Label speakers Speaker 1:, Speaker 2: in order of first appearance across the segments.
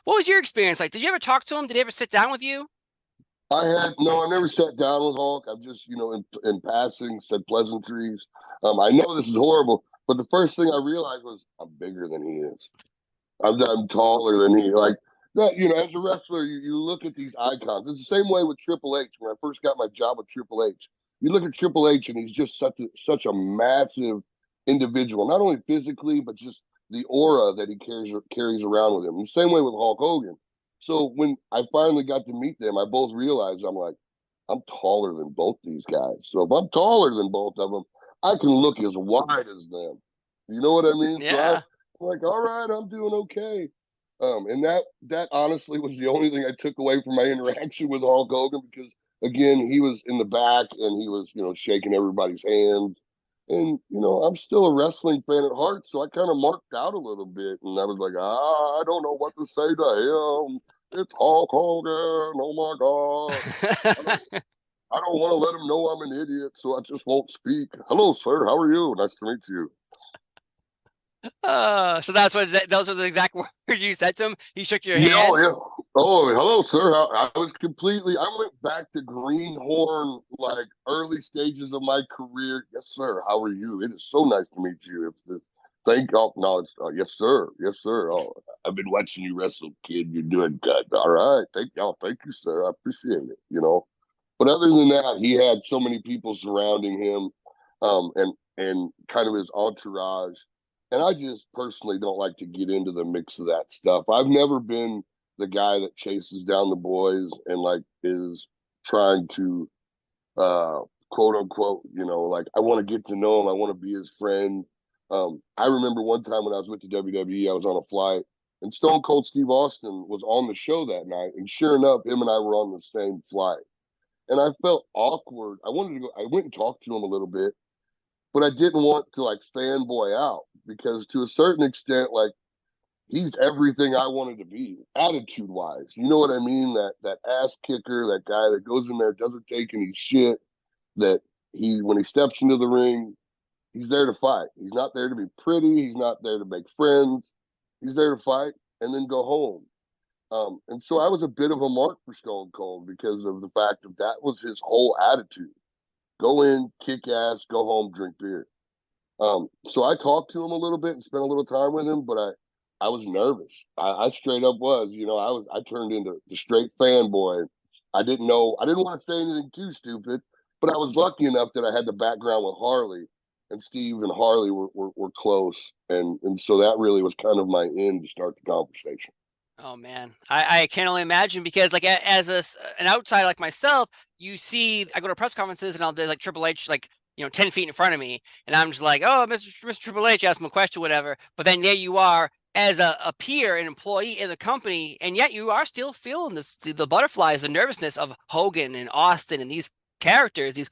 Speaker 1: What was your experience like? Did you ever talk to him? Did he ever sit down with you?
Speaker 2: I never sat down with Hulk. I've just, in passing said pleasantries. I know this is horrible, but the first thing I realized was I'm bigger than he is. I'm taller than he. Like that, as a wrestler, you look at these icons. It's the same way with Triple H. When I first got my job with Triple H, you look at Triple H, and he's just such a massive individual, not only physically, but just the aura that he carries around with him. The same way with Hulk Hogan. So when I finally got to meet them, I both realized I'm like, I'm taller than both these guys. So if I'm taller than both of them, I can look as wide as them. You know what I mean? So I'm
Speaker 1: Yeah.
Speaker 2: like, all right, I'm doing okay. And that honestly was the only thing I took away from my interaction with Hulk Hogan, because again, he was in the back and he was, shaking everybody's hands. And, I'm still a wrestling fan at heart, so I kind of marked out a little bit, and I was like, I don't know what to say to him. It's Hulk Hogan. Oh my God. I don't I don't want to let him know I'm an idiot, so I just won't speak. Hello, sir. How are you? Nice to meet you.
Speaker 1: So those were the exact words you said to him. He shook your
Speaker 2: Yeah, oh,
Speaker 1: hand.
Speaker 2: yeah. Oh, hello, sir. I went back to Greenhorn, like early stages of my career. Yes, sir. How are you? It is so nice to meet you. Oh, no, yes, sir. Yes, sir. Oh, I've been watching you wrestle, kid. You're doing good. All right. Thank you, sir. I appreciate it. But other than that, he had so many people surrounding him, and kind of his entourage. And I just personally don't like to get into the mix of that stuff. I've never been the guy that chases down the boys and like is trying to quote unquote, like I want to get to know him, I want to be his friend. I remember one time when I was with the WWE, I was on a flight and Stone Cold Steve Austin was on the show that night, and sure enough, him and I were on the same flight. And I felt awkward. I wanted to go. I went and talked to him a little bit, but I didn't want to like fanboy out, because to a certain extent, like he's everything I wanted to be, attitude wise. You know what I mean? That ass kicker, that guy that goes in there, doesn't take any shit. That when he steps into the ring, he's there to fight. He's not there to be pretty. He's not there to make friends. He's there to fight and then go home. And so I was a bit of a mark for Stone Cold because of the fact that was his whole attitude: go in, kick ass, go home, drink beer. So I talked to him a little bit and spent a little time with him, but I was nervous. I straight up was, I turned into the straight fanboy. I didn't know, I didn't want to say anything too stupid, but I was lucky enough that I had the background with Harley, and Steve and Harley were close. And so that really was kind of my end to start the conversation.
Speaker 1: Oh man, I can only imagine, because like as an outsider like myself, I go to press conferences and I'll do like Triple H, like 10 feet in front of me, and I'm just like, oh, Mr. Triple H, ask him a question, whatever. But then there you are as a peer, an employee in the company, and yet you are still feeling the butterflies, the nervousness of Hogan and Austin and these characters, these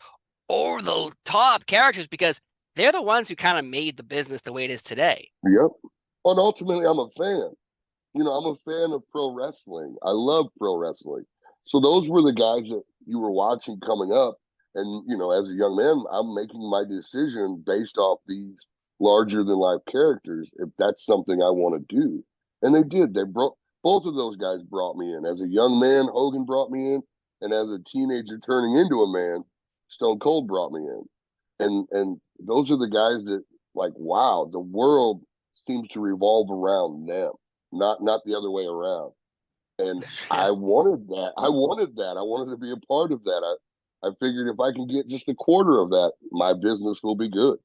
Speaker 1: over the top characters, because they're the ones who kind of made the business the way it is today.
Speaker 2: Yep. And ultimately, I'm a fan. I'm a fan of pro wrestling. I love pro wrestling. So those were the guys that you were watching coming up. And, as a young man, I'm making my decision based off these larger than life characters, if that's something I want to do. And they did. Both of those guys brought me in. As a young man, Hogan brought me in. And as a teenager turning into a man, Stone Cold brought me in. And those are the guys that, like, wow, the world seems to revolve around them, not the other way around. And
Speaker 1: Yeah.
Speaker 2: I wanted that. I wanted that. I wanted to be a part of that. I figured if I can get just a quarter of that, my business will be good.